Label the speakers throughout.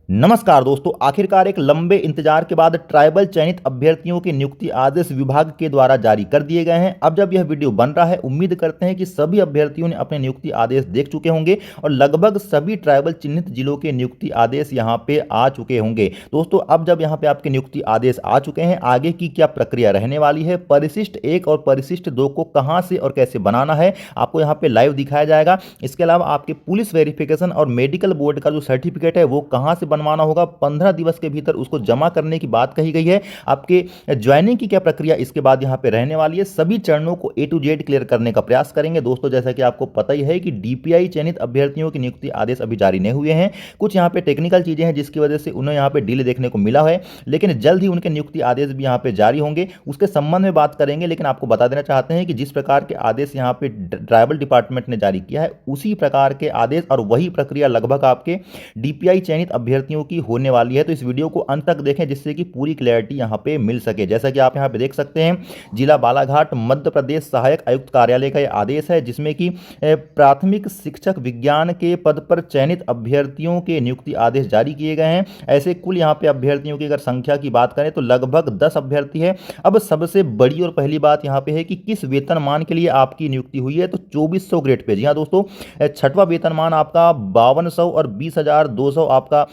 Speaker 1: नमस्कार दोस्तों, आखिरकार एक लंबे इंतजार के बाद ट्राइबल चयनित अभ्यर्थियों के नियुक्ति आदेश विभाग के द्वारा जारी कर दिए गए हैं। अब जब यह वीडियो बन रहा है, उम्मीद करते हैं कि सभी अभ्यर्थियों ने अपने नियुक्ति आदेश देख चुके होंगे और लगभग सभी ट्राइबल चिन्हित जिलों के नियुक्ति आदेश यहां पे आ चुके होंगे। दोस्तों, अब जब यहां पे आपके नियुक्ति आदेश आ चुके हैं, आगे की क्या प्रक्रिया रहने वाली है, परिशिष्ट 1 और परिशिष्ट 2 को कहां से और कैसे बनाना है, आपको यहाँ पे लाइव दिखाया जाएगा। इसके अलावा आपके पुलिस वेरिफिकेशन और मेडिकल बोर्ड का जो सर्टिफिकेट है वो कहां से बनवाना होगा, 15 दिवस के भीतर उसको जमा करने की बात कही गई है। आपके ज्वाइनिंग की क्या प्रक्रिया इसके बाद यहां पे रहने वाली है, सभी चरणों को A to Z क्लियर करने का प्रयास करेंगे। दोस्तों, जैसा कि आपको पता ही है कि DPI चयनित अभ्यर्थियों की नियुक्ति आदेश अभी जारी नहीं हुए हैं। कुछ यहां पे टेक्निकल चीजें हैं जिसकी वजह से उन्हें यहां पे डिले देखने को मिला है, लेकिन जल्द ही उनके नियुक्ति आदेश भी यहां पे जारी होंगे, उसके संबंध में बात करेंगे। लेकिन आपको बता देना चाहते हैं कि जिस प्रकार के आदेश यहां पे ट्राइबल डिपार्टमेंट ने जारी किया है, उसी प्रकार के आदेश और वही प्रक्रिया लगभग आपके DPI चयनित अभ्यर्थियों की होने वाली है। तो इस वीडियो को अंत तक देखें जिससे कि पूरी क्लैरिटी यहां पे मिल सके। जैसा कि आप यहां पे देख सकते हैं, जिला बालाघाट मध्य प्रदेश सहायक आयुक्त कार्यालय का यह आदेश है, जिसमें कि प्राथमिक शिक्षक विज्ञान के पद पर चयनित अभ्यर्थियों के नियुक्ति आदेश जारी किए गए हैं। ऐसे कुल यहां पे अभ्यर्थियों की अगर संख्या की बात करें तो लगभग 10 अभ्यर्थी है। अब सबसे बड़ी और पहली बात यहां पे है कि किस वेतनमान के लिए आपकी नियुक्ति हुई है, तो 2400 ग्रेड पे। जी हाँ दोस्तों, छठवां वेतनमान आपका 5200 और 20,200 आपका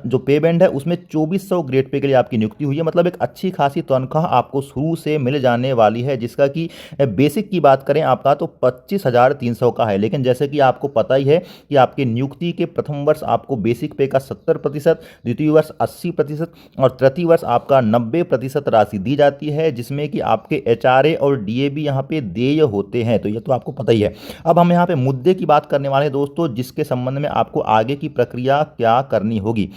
Speaker 1: जो पे बैंड है उसमें 2400 ग्रेड पे के लिए आपकी नियुक्ति हुई है। मतलब एक अच्छी खासी तनख्वाह आपको शुरू से मिल जाने वाली है, जिसका कि बेसिक की बात करें आपका तो 25,300 का है। लेकिन जैसे कि आपको पता ही है कि आपके नियुक्ति के प्रथम वर्ष आपको बेसिक पे का 70%, द्वितीय वर्ष 80% और तृतीय वर्ष आपका 90% राशि दी जाती है, जिसमें कि आपके HRA और DA भी यहाँ पे देय होते हैं। तो ये तो आपको पता ही है। अब हम यहाँ पे मुद्दे की बात करने वाले हैं दोस्तों, जिसके संबंध में आपको आगे की प्रक्रिया क्या करनी होगी।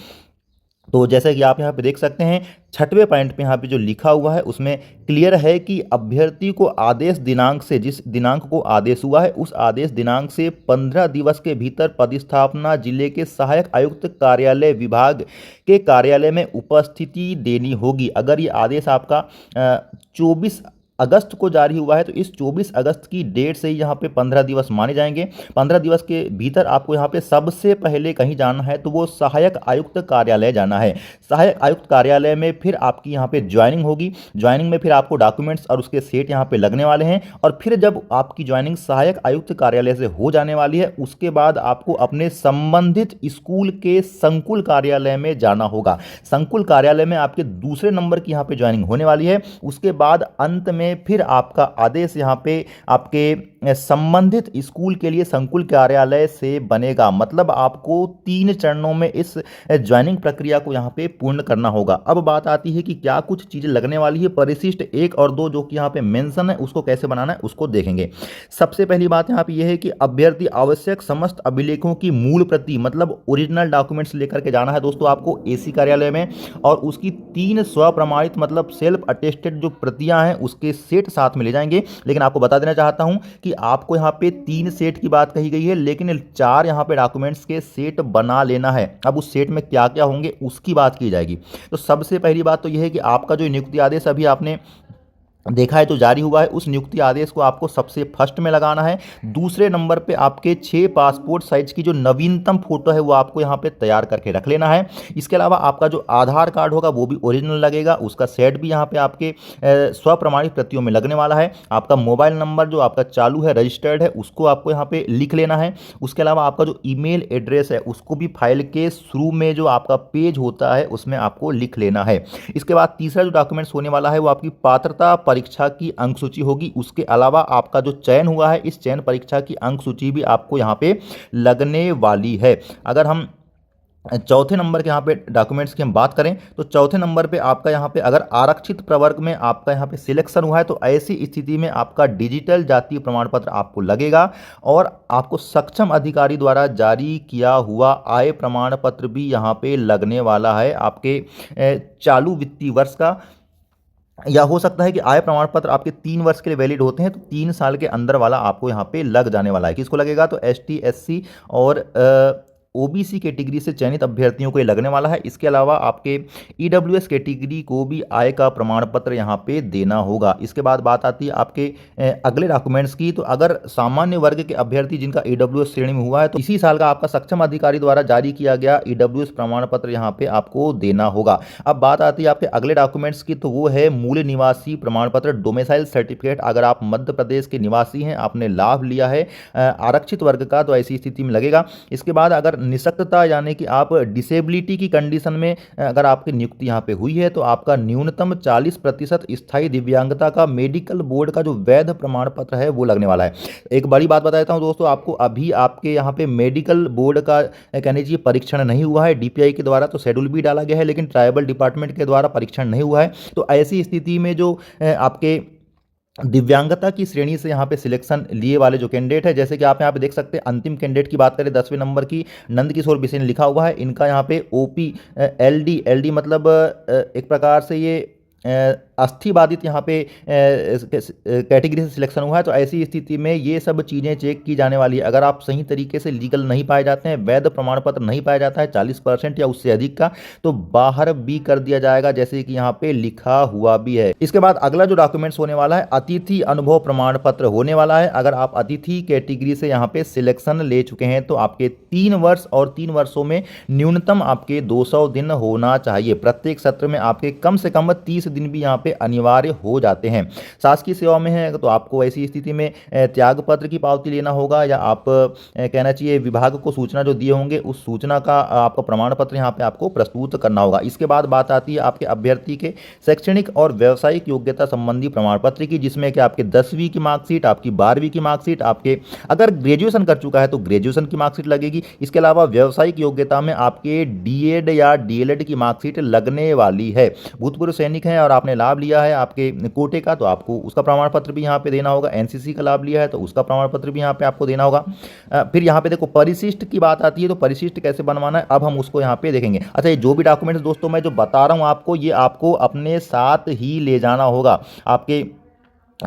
Speaker 1: तो जैसे कि आप यहाँ पे देख सकते हैं, छठवें पॉइंट पे यहाँ पे जो लिखा हुआ है उसमें क्लियर है कि अभ्यर्थी को आदेश दिनांक से, जिस दिनांक को आदेश हुआ है उस आदेश दिनांक से 15 दिवस के भीतर पदस्थापना जिले के सहायक आयुक्त कार्यालय विभाग के कार्यालय में उपस्थिति देनी होगी। अगर ये आदेश आपका 24 अगस्त को जारी हुआ है तो इस 24 अगस्त की डेट से ही यहाँ पे 15 दिवस माने जाएंगे। 15 दिवस के भीतर आपको यहाँ पे सबसे पहले कहीं जाना है तो वो सहायक आयुक्त कार्यालय जाना है। सहायक आयुक्त कार्यालय में फिर आपकी यहाँ पे ज्वाइनिंग होगी। ज्वाइनिंग में फिर आपको डॉक्यूमेंट्स और उसके सेट यहाँ पे लगने वाले हैं, और फिर जब आपकी ज्वाइनिंग सहायक आयुक्त कार्यालय से हो जाने वाली है उसके बाद आपको अपने संबंधित स्कूल के संकुल कार्यालय में जाना होगा। संकुल कार्यालय में आपके दूसरे नंबर की यहाँ पे ज्वाइनिंग होने वाली है। उसके बाद अंत में फिर आपका आदेश यहां पे आपके संबंधित स्कूल के लिए संकुल कार्यालय से बनेगा। मतलब आपको 3 चरणों में इस ज्वाइनिंग प्रक्रिया को यहां पे पूर्ण करना होगा। अब बात आती है कि क्या कुछ चीजें लगने वाली है। परिशिष्ट 1 और 2 जो कि यहां पे मेंशन है उसको कैसे बनाना है उसको देखेंगे। सबसे पहली बात यहां पे यह है कि अभ्यर्थी आवश्यक समस्त अभिलेखों की मूल प्रति, मतलब ओरिजिनल डॉक्यूमेंट्स लेकर के जाना है दोस्तों आपको AC कार्यालय में, और उसकी 3 स्वप्रमाणित मतलब सेल्फ अटेस्टेड जो प्रतियां हैं उसके सेट साथ में ले जाएंगे। लेकिन आपको बता देना चाहता हूं कि आपको यहां पे 3 सेट की बात कही गई है, लेकिन 4 यहां पे डॉक्यूमेंट्स के सेट बना लेना है। अब उस सेट में क्या क्या होंगे उसकी बात की जाएगी। तो सबसे पहली बात तो यह है कि आपका जो नियुक्ति आदेश अभी आपने देखा है तो जारी हुआ है, उस नियुक्ति आदेश को आपको सबसे फर्स्ट में लगाना है। दूसरे नंबर पे आपके 6 पासपोर्ट साइज की जो नवीनतम फोटो है वो आपको यहाँ पे तैयार करके रख लेना है। इसके अलावा आपका जो आधार कार्ड होगा वो भी ओरिजिनल लगेगा, उसका सेट भी यहाँ पे आपके स्वप्रमाणित प्रतियों में लगने वाला है। आपका मोबाइल नंबर जो आपका चालू है, रजिस्टर्ड है, उसको आपको यहाँ पे लिख लेना है। उसके अलावा आपका जो ईमेल एड्रेस है उसको भी फाइल के शुरू में जो आपका पेज होता है उसमें आपको लिख लेना है। इसके बाद तीसरा जो डॉक्यूमेंट्स होने वाला है वो आपकी पात्रता परीक्षा की अंक सूची होगी। उसके अलावा आपका जो चयन हुआ है इस चयन परीक्षा की अंक सूची भी आपको यहाँ पे लगने वाली है। अगर हम चौथे नंबर के यहाँ पे डॉक्यूमेंट्स की हम बात करें तो चौथे नंबर पे आपका यहाँ पे अगर आरक्षित प्रवर्ग में आपका यहाँ पे सिलेक्शन हुआ है तो ऐसी स्थिति में आपका डिजिटल जातीय प्रमाण पत्र आपको लगेगा, और आपको सक्षम अधिकारी द्वारा जारी किया हुआ आय प्रमाण पत्र भी यहाँ पे लगने वाला है आपके चालू वित्तीय वर्ष का। या हो सकता है कि आय प्रमाण पत्र आपके 3 वर्ष के लिए वैलिड होते हैं तो 3 साल के अंदर वाला आपको यहाँ पे लग जाने वाला है। किसको लगेगा, तो ST SC और ओबीसी कैटेगरी से चयनित अभ्यर्थियों को ये लगने वाला है। इसके अलावा आपके ईडब्ल्यूएस कैटेगरी को भी आय का प्रमाण पत्र यहाँ पे देना होगा। इसके बाद बात आती है आपके अगले डॉक्यूमेंट्स की। तो अगर सामान्य वर्ग के अभ्यर्थी जिनका ईडब्ल्यूएस श्रेणी में हुआ है तो इसी साल का आपका सक्षम अधिकारी द्वारा जारी किया गया ईडब्ल्यूएस प्रमाण पत्र यहाँ पे आपको देना होगा। अब बात आती है आपके अगले डॉक्यूमेंट्स की, तो वो है मूल निवासी प्रमाण पत्र, डोमिसाइल सर्टिफिकेट। अगर आप मध्य प्रदेश के निवासी हैं, आपने लाभ लिया है आरक्षित वर्ग का, तो ऐसी स्थिति में लगेगा। इसके बाद अगर निशक्तता यानी कि आप डिसेबिलिटी की कंडीशन में अगर आपकी नियुक्ति यहाँ पे हुई है तो आपका न्यूनतम 40% स्थायी दिव्यांगता का मेडिकल बोर्ड का जो वैध प्रमाण पत्र है वो लगने वाला है। एक बड़ी बात बता देता हूँ दोस्तों आपको, अभी आपके यहाँ पे मेडिकल बोर्ड का कहने चाहिए परीक्षण नहीं हुआ है डीपीआई के द्वारा, तो शेड्यूल भी डाला गया है लेकिन ट्राइबल डिपार्टमेंट के द्वारा परीक्षण नहीं हुआ है। तो ऐसी स्थिति में जो आपके दिव्यांगता की श्रेणी से यहाँ पे सिलेक्शन लिए वाले जो कैंडिडेट है, जैसे कि आप यहाँ पे देख सकते हैं, अंतिम कैंडिडेट की बात करें 10वें नंबर की, नंद किशोर बिसेन लिखा हुआ है। इनका यहाँ पे ओपी एलडी मतलब एक प्रकार से ये अस्थि बाधित यहाँ पे कैटेगरी से सिलेक्शन हुआ है। तो ऐसी स्थिति में ये सब चीज़ें चेक की जाने वाली है। अगर आप सही तरीके से लीगल नहीं पाए जाते हैं, वैध प्रमाण पत्र नहीं पाया जाता है 40% या उससे अधिक का, तो बाहर भी कर दिया जाएगा, जैसे कि यहाँ पे लिखा हुआ भी है। इसके बाद अगला जो डॉक्यूमेंट्स होने वाला है, अतिथि अनुभव प्रमाण पत्र होने वाला है। अगर आप अतिथि कैटेगरी से यहाँ पे सिलेक्शन ले चुके हैं तो आपके 3 वर्ष और 3 वर्षों में न्यूनतम आपके 200 दिन होना चाहिए। प्रत्येक सत्र में आपके कम से कम 30 दिन भी यहाँ पे अनिवार्य हो जाते हैं। शासकीय सेवा में है तो आपको ऐसी स्थिति में त्याग पत्र की पावती लेना होगा, या आप कहना चाहिए विभाग को सूचना जो दिए होंगे उस सूचना का आपका प्रमाण पत्र यहाँ पे आपको प्रस्तुत करना होगा। इसके बाद बात आती है आपके अभ्यर्थी के शैक्षणिक और व्यावसायिक योग्यता संबंधी प्रमाण पत्र की, जिसमें कि आपके 10वीं की मार्कशीट, आपकी 12वीं की मार्कशीट, आपके अगर ग्रेजुएशन कर चुका है तो ग्रेजुएशन की मार्कशीट लगेगी। इसके अलावा व्यावसायिक योग्यता में आपके डीएड या डीएलएड की मार्कशीट लगने वाली है। भूतपूर्व सैनिक हैं और आपने लाभ लिया है आपके कोटे का, तो आपको उसका प्रमाण पत्र भी यहाँ पे देना होगा। एनसीसी का लाभ लिया है तो उसका प्रमाण पत्र भी यहाँ पे आपको देना होगा। फिर यहाँ पे देखो परिशिष्ट की बात आती है, तो परिशिष्ट कैसे बनवाना है अब हम उसको यहाँ पे देखेंगे। अच्छा, ये जो भी डॉक्यूमेंट्स दोस्तों मैं जो बता रहा हूँ आपको, ये आपको अपने साथ ही ले जाना होगा। आपके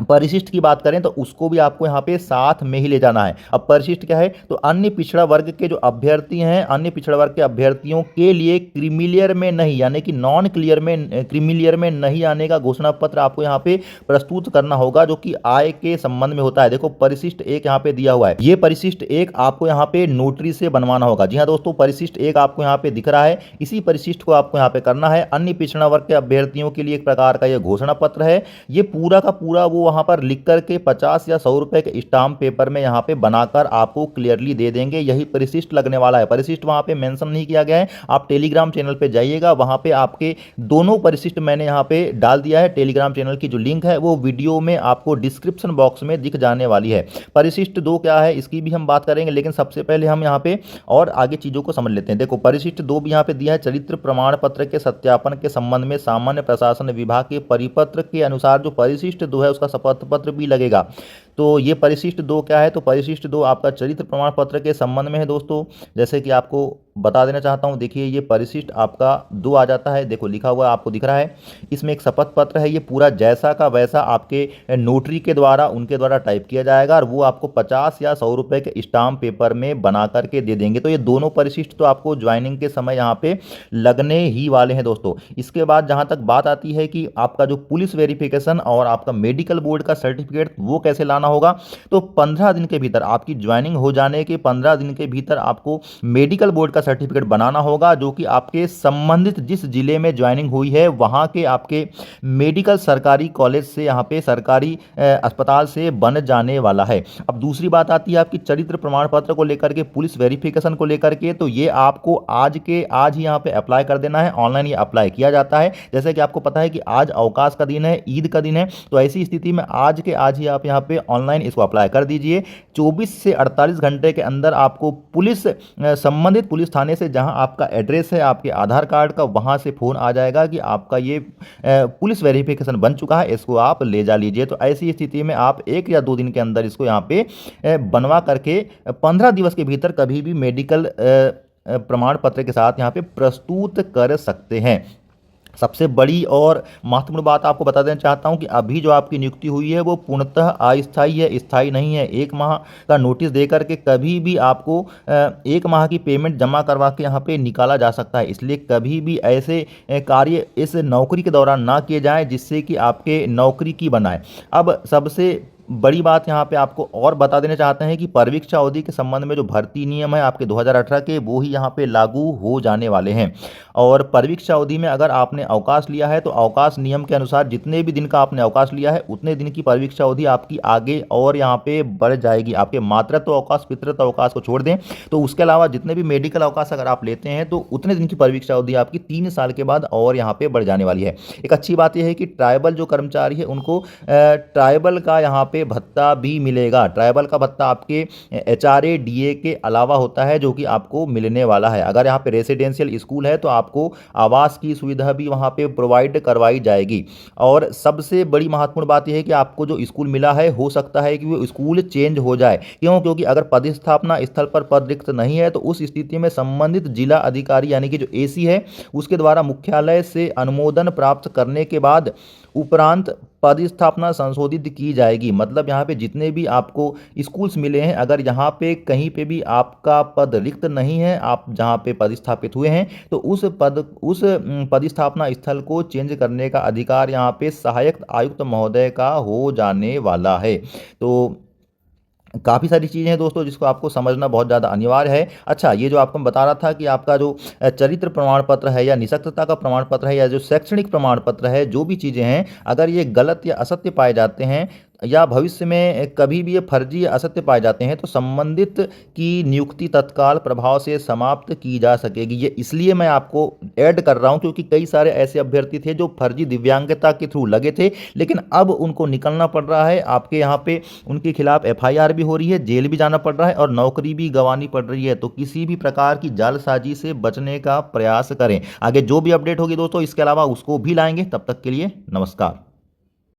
Speaker 1: परिशिष्ट की बात करें तो उसको भी आपको यहाँ पे साथ में ही ले जाना है। अब परिशिष्ट क्या है, तो अन्य पिछड़ा वर्ग के जो अभ्यर्थी हैं, अन्य पिछड़ा वर्ग के अभ्यर्थियों के लिए क्रीमिलियर में नहीं, यानी कि नॉन क्लियर में क्रीमिलियर में नहीं आने का घोषणा पत्र आपको यहाँ पे प्रस्तुत करना होगा, जो कि आय के संबंध में होता है। देखो परिशिष्ट 1 यहाँ पे दिया हुआ है, ये परिशिष्ट 1 आपको यहाँ पे नोटरी से बनवाना होगा। जी हाँ दोस्तों, परिशिष्ट 1 आपको यहाँ पे दिख रहा है, इसी परिशिष्ट को आपको यहाँ पे करना है। अन्य पिछड़ा वर्ग के अभ्यर्थियों के लिए एक प्रकार का यह घोषणा पत्र है। ये पूरा का पूरा वो वहां पर लिख करके 50 या 100 रुपए के स्टाम्प पेपर में यहाँ पे बनाकर आपको क्लियरली दे देंगे। यही परिशिष्ट लगने वाला है। परिशिष्ट वहां पे मेंशन नहीं किया गया है, आप टेलीग्राम चैनल पे जाइएगा, वहां पे आपके दोनों परिशिष्ट मैंने यहाँ पे डाल दिया है। टेलीग्राम चैनल की जो लिंक है वो वीडियो में आपको डिस्क्रिप्शन बॉक्स में दिख जाने वाली है। परिशिष्ट 2 क्या है इसकी भी हम बात करेंगे, लेकिन सबसे पहले हम यहाँ पे और आगे चीजों को समझ लेते हैं। देखो परिशिष्ट 2 भी यहाँ पे दिया है, चरित्र प्रमाण पत्र के सत्यापन के संबंध में सामान्य प्रशासन विभाग के परिपत्र के अनुसार जो परिशिष्ट 2 है उसका शपथ पत्र भी लगेगा। तो ये परिशिष्ट 2 क्या है, तो परिशिष्ट 2 आपका चरित्र प्रमाण पत्र के संबंध में है दोस्तों। जैसे कि आपको बता देना चाहता हूं, देखिए ये परिशिष्ट आपका 2 आ जाता है, देखो लिखा हुआ आपको दिख रहा है, इसमें एक शपथ पत्र है। ये पूरा जैसा का वैसा आपके नोटरी के द्वारा उनके द्वारा टाइप किया जाएगा और वो आपको 50 या 100 रुपए के स्टाम्प पेपर में बना करके दे देंगे। तो ये दोनों परिशिष्ट तो आपको ज्वाइनिंग के समय यहाँ पे लगने ही वाले हैं दोस्तों। इसके बाद जहां तक बात आती है कि आपका जो पुलिस वेरिफिकेशन और आपका मेडिकल बोर्ड का सर्टिफिकेट वो कैसे लाना होगा, तो 15 दिन के भीतर आपकी ज्वाइनिंग हो जाने के 15 दिन के भीतर आपको मेडिकल बोर्ड का सर्टिफिकेट बनाना होगा, जो कि आपके संबंधित जिस जिले में ज्वाइनिंग हुई है वहां के आपके मेडिकल सरकारी कॉलेज से, यहाँ पे सरकारी अस्पताल से बन जाने वाला है। अब दूसरी बात आती है आपकी चरित्र प्रमाण पत्र को लेकर के, पुलिस वेरिफिकेशन को लेकर के, तो ये आपको आज ही यहाँ पे अप्लाई कर देना है। ऑनलाइन ये अप्लाई किया जाता है। जैसे कि आपको पता है कि आज अवकाश का दिन है, ईद का दिन है, तो ऐसी स्थिति में आज ही आप यहाँ पे ऑनलाइन इसको अप्लाई कर दीजिए। 24 से 48 घंटे के अंदर आपको संबंधित पुलिस थाने से जहां आपका एड्रेस है आपके आधार कार्ड का, वहां से फोन आ जाएगा कि आपका ये पुलिस वेरिफिकेशन बन चुका है, इसको आप ले जा लीजिए। तो ऐसी स्थिति में आप 1 या 2 दिन के अंदर इसको यहाँ पे बनवा करके 15 दिवस के भीतर कभी भी मेडिकल प्रमाण पत्र के साथ यहाँ पे प्रस्तुत कर सकते हैं। सबसे बड़ी और महत्वपूर्ण बात आपको बता देना चाहता हूं कि अभी जो आपकी नियुक्ति हुई है वो पूर्णतः अस्थायी है, स्थायी नहीं है। 1 माह का नोटिस दे करके कभी भी आपको 1 माह की पेमेंट जमा करवा के यहाँ पे निकाला जा सकता है। इसलिए कभी भी ऐसे कार्य इस नौकरी के दौरान ना किए जाएँ जिससे कि आपके नौकरी की बनाए। अब सबसे बड़ी बात यहाँ पे आपको और बता देना चाहते हैं कि परीक्षा अवधि के संबंध में जो भर्ती नियम है आपके 2018 के, वो ही यहाँ पे लागू हो जाने वाले हैं। और परीक्षा अवधि में अगर आपने अवकाश लिया है तो अवकाश नियम के अनुसार जितने भी दिन का आपने अवकाश लिया है उतने दिन की परीक्षा अवधि आपकी आगे और यहाँ पे बढ़ जाएगी। आपके मातृत्व अवकाश, पितृत्व अवकाश को छोड़ दें तो उसके अलावा जितने भी मेडिकल अवकाश अगर आप लेते हैं तो उतने दिन की परीक्षा अवधि आपकी 3 साल के बाद और यहाँ पे बढ़ जाने वाली है। एक अच्छी बात यह है कि ट्राइबल जो कर्मचारी है उनको ट्राइबल का यहाँ पे भत्ता भी मिलेगा। ट्राइबल का भत्ता आपके HRA DA के अलावा होता है जो कि आपको मिलने वाला है। अगर यहाँ पे रेसिडेंशियल स्कूल है तो आपको आवास की सुविधा भी वहाँ पे प्रोवाइड करवाई जाएगी। और सबसे बड़ी महत्वपूर्ण बात यह है कि आपको जो स्कूल मिला है हो सकता है कि वो स्कूल चेंज हो जाए। क्यों? क्योंकि अगर पदस्थापना स्थल पर पद रिक्त नहीं है तो उस स्थिति में संबंधित जिला अधिकारी यानी कि जो AC है उसके द्वारा मुख्यालय से अनुमोदन प्राप्त करने के बाद उपरांत पदस्थापना संशोधित की जाएगी। मतलब यहाँ पे जितने भी आपको स्कूल्स मिले हैं अगर यहाँ पे कहीं पे भी आपका पद रिक्त नहीं है, आप जहाँ पे पदस्थापित हुए हैं तो उस पदस्थापना स्थल को चेंज करने का अधिकार यहाँ पे सहायक आयुक्त महोदय का हो जाने वाला है। तो काफ़ी सारी चीज़ें हैं दोस्तों जिसको आपको समझना बहुत ज़्यादा अनिवार्य है। अच्छा, ये जो आपको मैं बता रहा था कि आपका जो चरित्र प्रमाण पत्र है या निःशक्तता का प्रमाण पत्र है या जो शैक्षणिक प्रमाण पत्र है, जो भी चीज़ें हैं अगर ये गलत या असत्य पाए जाते हैं या भविष्य में कभी भी ये फर्जी या असत्य पाए जाते हैं तो संबंधित की नियुक्ति तत्काल प्रभाव से समाप्त की जा सकेगी। ये इसलिए मैं आपको ऐड कर रहा हूं क्योंकि कई सारे ऐसे अभ्यर्थी थे जो फर्जी दिव्यांगता के थ्रू लगे थे लेकिन अब उनको निकलना पड़ रहा है। आपके यहाँ पे उनके खिलाफ FIR भी हो रही है, जेल भी जाना पड़ रहा है और नौकरी भी गंवानी पड़ रही है। तो किसी भी प्रकार की जालसाजी से बचने का प्रयास करें। आगे जो भी अपडेट होगी दोस्तों इसके अलावा उसको भी लाएंगे। तब तक के लिए नमस्कार।